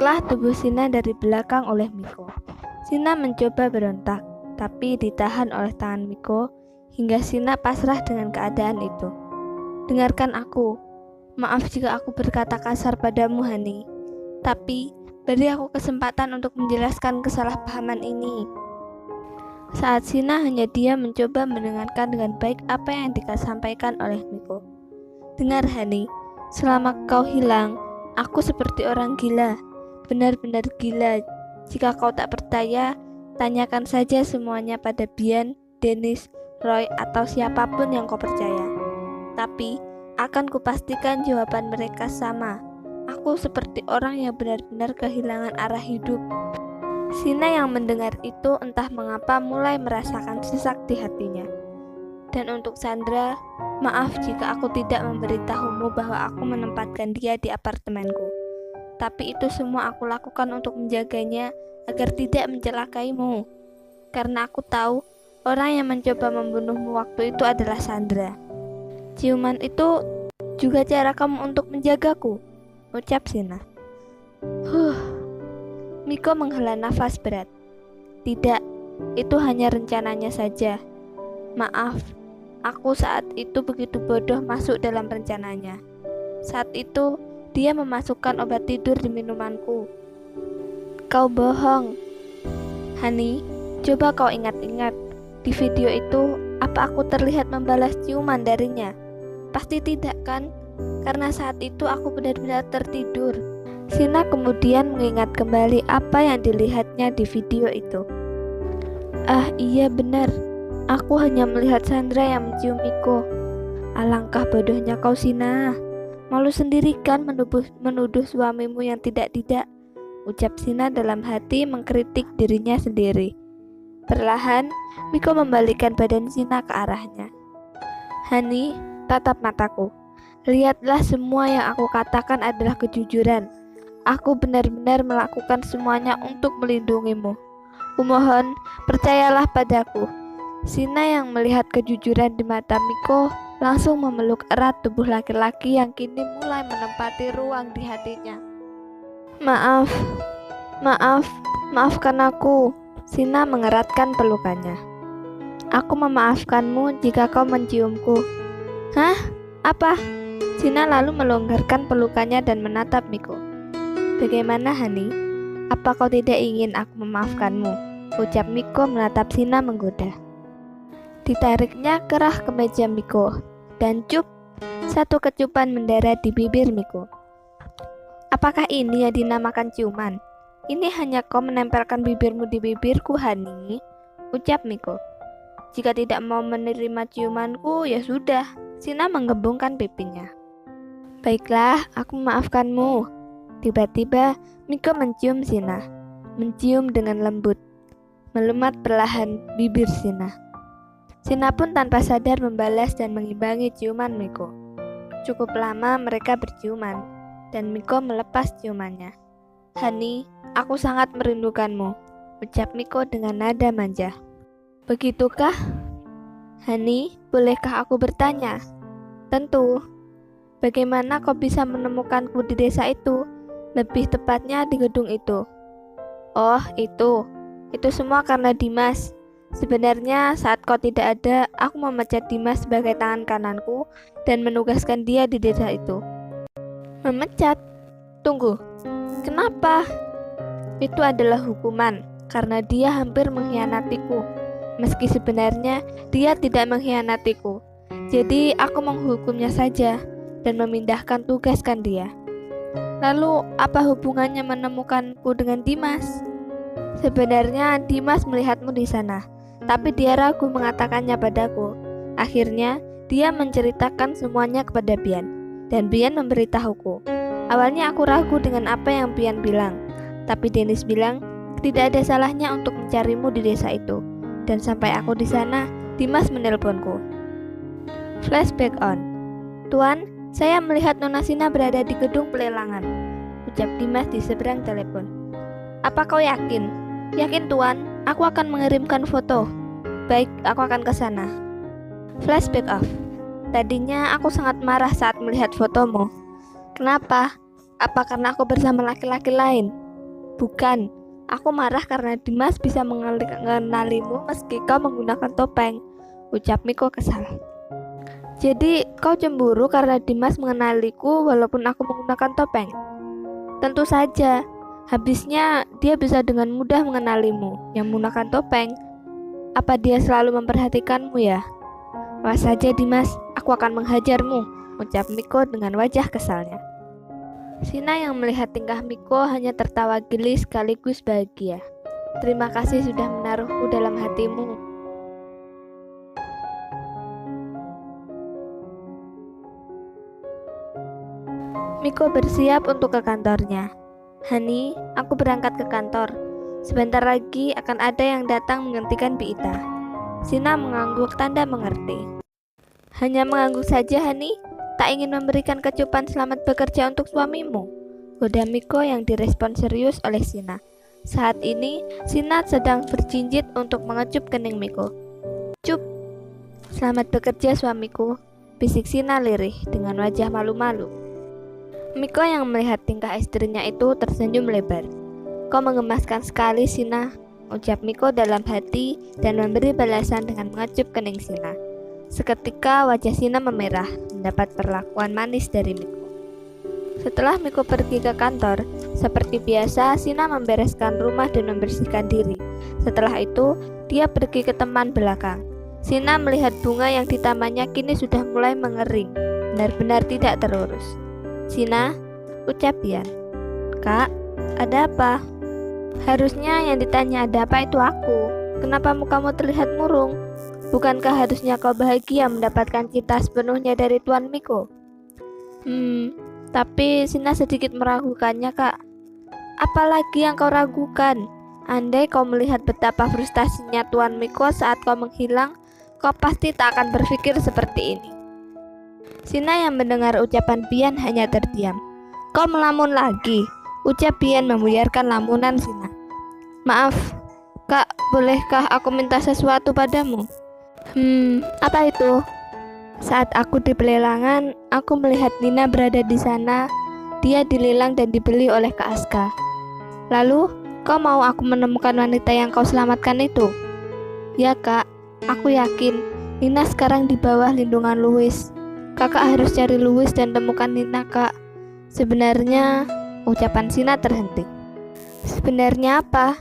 Ditarik-tariklah tubuh Sina dari belakang oleh Miko. Sina mencoba berontak, tapi ditahan oleh tangan Miko hingga Sina pasrah dengan keadaan itu. Dengarkan aku. Maaf jika aku berkata kasar padamu, Hani. Tapi, beri aku kesempatan untuk menjelaskan kesalahpahaman ini. Saat Sina hanya diam mencoba mendengarkan dengan baik apa yang disampaikan oleh Miko. Dengar, Hani, selama kau hilang, aku seperti orang gila, benar-benar gila. Jika kau tak percaya, tanyakan saja semuanya pada Bian, Dennis, Roy, atau siapapun yang kau percaya. Tapi, akan kupastikan jawaban mereka sama. Aku seperti orang yang benar-benar kehilangan arah hidup. Sina yang mendengar itu entah mengapa mulai merasakan sesak di hatinya. Dan untuk Sandra, maaf jika aku tidak memberitahumu bahwa aku menempatkan dia di apartemenku. Tapi itu semua aku lakukan untuk menjaganya agar tidak mencelakaimu. Karena aku tahu orang yang mencoba membunuhmu waktu itu adalah Sandra. Ciuman itu juga cara kamu untuk menjagaku, ucap Sina. Miko menghela nafas berat. Tidak, itu hanya rencananya saja. Maaf, aku saat itu begitu bodoh masuk dalam rencananya. Saat itu, dia memasukkan obat tidur di minumanku. Kau bohong. Hani, coba kau ingat-ingat. Di video itu, apa aku terlihat membalas ciuman darinya? Pasti tidak kan? Karena saat itu aku benar-benar tertidur. Sina kemudian mengingat kembali apa yang dilihatnya di video itu. Ah iya benar, aku hanya melihat Sandra yang mencium Miko. Alangkah bodohnya kau, Sina. Malu sendiri kan menuduh suamimu yang tidak-tidak, ucap Sina dalam hati mengkritik dirinya sendiri. Perlahan, Miko membalikkan badan Sina ke arahnya. Hani, tatap mataku. Lihatlah, semua yang aku katakan adalah kejujuran. Aku benar-benar melakukan semuanya untuk melindungimu. Kumohon, percayalah padaku. Sina yang melihat kejujuran di mata Miko langsung memeluk erat tubuh laki-laki yang kini mulai menempati ruang di hatinya. Maafkan aku. Sina mengeratkan pelukannya. Aku memaafkanmu jika kau menciumku. Hah? Apa? Sina lalu melonggarkan pelukannya dan menatap Miko. Bagaimana, Hani? Apa kau tidak ingin aku memaafkanmu? Ucap Miko menatap Sina menggoda. Ditariknya kerah ke meja Miko, dan cup, satu kecupan mendarat di bibir Miko. Apakah ini yang dinamakan ciuman? Ini hanya kau menempelkan bibirmu di bibirku, Hani, ucap Miko. Jika tidak mau menerima ciumanku, ya sudah. Sina menggembungkan pipinya. Baiklah, aku memaafkanmu. Tiba-tiba, Miko mencium Sina. Mencium dengan lembut. Melumat perlahan bibir Sina. Sina pun tanpa sadar membalas dan mengimbangi ciuman Miko. Cukup lama mereka berciuman, dan Miko melepas ciumannya. Hani, aku sangat merindukanmu, ucap Miko dengan nada manja. Begitukah? Hani, bolehkah aku bertanya? Tentu. Bagaimana kau bisa menemukanku di desa itu? Lebih tepatnya di gedung itu. Oh, itu semua karena Dimas. Sebenarnya saat kau tidak ada, aku memecat Dimas sebagai tangan kananku dan menugaskan dia di desa itu. Memecat? Tunggu, kenapa? Itu adalah hukuman, karena dia hampir mengkhianatiku. Meski sebenarnya dia tidak mengkhianatiku. Jadi aku menghukumnya saja dan memindahkan tugaskan dia. Lalu apa hubungannya menemukanku dengan Dimas? Sebenarnya Dimas melihatmu di sana, tapi dia ragu mengatakannya padaku. Akhirnya dia menceritakan semuanya kepada Bian, dan Bian memberitahuku. Awalnya aku ragu dengan apa yang Bian bilang, tapi Dennis bilang tidak ada salahnya untuk mencarimu di desa itu. Dan sampai aku di sana, Dimas menelponku. Flashback on. Tuan, saya melihat Nona Sina berada di gedung pelelangan, ucap Dimas di seberang telepon. Apa kau yakin? Yakin Tuan, aku akan mengirimkan foto. Baik, aku akan ke sana. Flashback off. Tadinya aku sangat marah saat melihat fotomu. Kenapa? Apa karena aku bersama laki-laki lain? Bukan, aku marah karena Dimas bisa mengenalimu meski kau menggunakan topeng, ucap Miko kesal. Jadi kau cemburu karena Dimas mengenaliku walaupun aku menggunakan topeng? Tentu saja, habisnya dia bisa dengan mudah mengenalimu yang menggunakan topeng. Apa dia selalu memperhatikanmu ya? Awas saja Dimas, aku akan menghajarmu, ucap Miko dengan wajah kesalnya. Sina yang melihat tingkah Miko hanya tertawa geli sekaligus bahagia. Terima kasih sudah menaruhku dalam hatimu. Miko bersiap untuk ke kantornya. Hani, aku berangkat ke kantor. Sebentar lagi akan ada yang datang menggantikan Biita. Sina mengangguk tanda mengerti. Hanya mengangguk saja Hani? Tak ingin memberikan kecupan selamat bekerja untuk suamimu? Goda Miko yang direspon serius oleh Sina. Saat ini, Sina sedang berjinjit untuk mengecup kening Miko. Cup. Selamat bekerja suamiku, bisik Sina lirih dengan wajah malu-malu. Miko yang melihat tingkah istrinya itu tersenyum lebar. Kau mengemaskan sekali Sina, ucap Miko dalam hati dan memberi balasan dengan mengecup kening Sina. Seketika wajah Sina memerah mendapat perlakuan manis dari Miko. Setelah Miko pergi ke kantor, seperti biasa Sina membereskan rumah dan membersihkan diri. Setelah itu, dia pergi ke teman belakang. Sina melihat bunga yang di tamannya kini sudah mulai mengering, benar-benar tidak terurus. Sina, ucap Bian. Kak, ada apa? Harusnya yang ditanya ada apa itu aku. Kenapa mukamu terlihat murung? Bukankah harusnya kau bahagia mendapatkan cinta sepenuhnya dari Tuan Miko? Tapi Sina sedikit meragukannya, Kak. Apalagi yang kau ragukan? Andai kau melihat betapa frustasinya Tuan Miko saat kau menghilang, kau pasti tak akan berpikir seperti ini. Sina yang mendengar ucapan Bian hanya terdiam. Kau melamun lagi, ucap Bian membuyarkan lamunan Sina. Maaf, Kak, bolehkah aku minta sesuatu padamu? Apa itu? Saat aku di pelelangan, aku melihat Nina berada di sana. Dia dilelang dan dibeli oleh Kak Aska. Lalu, kau mau aku menemukan wanita yang kau selamatkan itu? Ya, Kak. Aku yakin Nina sekarang di bawah lindungan Louis. Kakak harus cari Louis dan temukan Nina, Kak. Sebenarnya, ucapan Sina terhenti. Sebenarnya apa?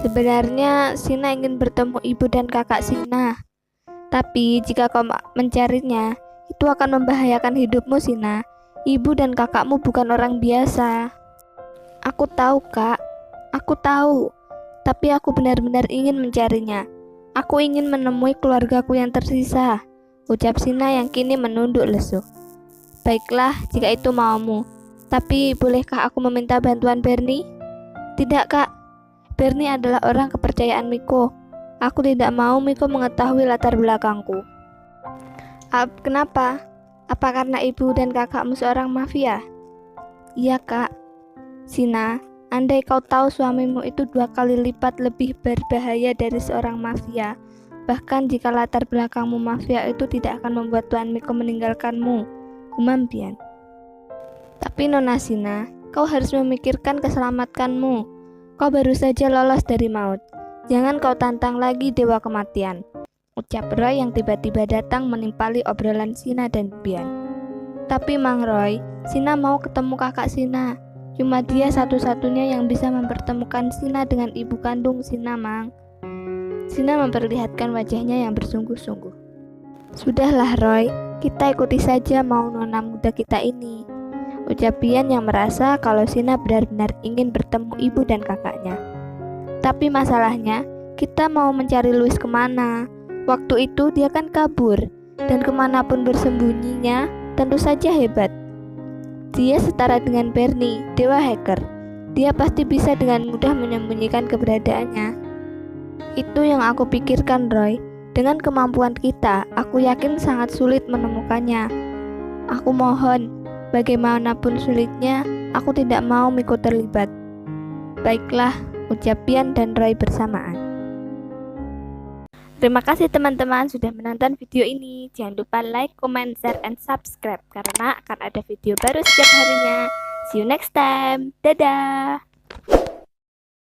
Sebenarnya Sina ingin bertemu ibu dan kakak Sina. Tapi jika kau mencarinya, itu akan membahayakan hidupmu Sina. Ibu dan kakakmu bukan orang biasa. Aku tahu, Kak. Aku tahu. Tapi aku benar-benar ingin mencarinya. Aku ingin menemui keluargaku yang tersisa, ucap Sina yang kini menunduk lesu. Baiklah, jika itu maumu. Tapi bolehkah aku meminta bantuan Bernie? Tidak, Kak. Bernie adalah orang kepercayaan Miko. Aku tidak mau Miko mengetahui latar belakangku. Kenapa? Apa karena ibu dan kakakmu seorang mafia? Iya, Kak. Sina, andai kau tahu suamimu itu 2 kali lipat lebih berbahaya dari seorang mafia. Bahkan jika latar belakangmu mafia itu tidak akan membuat Tuan Miko meninggalkanmu, gumam Bian. Tapi Nona Sina, kau harus memikirkan keselamatanmu. Kau baru saja lolos dari maut. Jangan kau tantang lagi dewa kematian, ucap Roy yang tiba-tiba datang menimpali obrolan Sina dan Bian. Tapi Mang Roy, Sina mau ketemu kakak Sina. Cuma dia satu-satunya yang bisa mempertemukan Sina dengan ibu kandung Sina, Mang. Sina memperlihatkan wajahnya yang bersungguh-sungguh. Sudahlah Roy, kita ikuti saja mau nona muda kita ini, ucap Bian yang merasa kalau Sina benar-benar ingin bertemu ibu dan kakaknya. Tapi masalahnya, kita mau mencari Louis kemana? Waktu itu dia kan kabur, dan kemanapun bersembunyinya, tentu saja hebat. Dia setara dengan Bernie, dewa hacker. Dia pasti bisa dengan mudah menyembunyikan keberadaannya. Itu yang aku pikirkan, Roy. Dengan kemampuan kita, aku yakin sangat sulit menemukannya. Aku mohon, bagaimanapun sulitnya, aku tidak mau Miko terlibat. Baiklah, ucap Bian dan Roy bersamaan. Terima kasih teman-teman sudah menonton video ini. Jangan lupa like, comment, share, and subscribe karena akan ada video baru setiap harinya. See you next time. Dadah.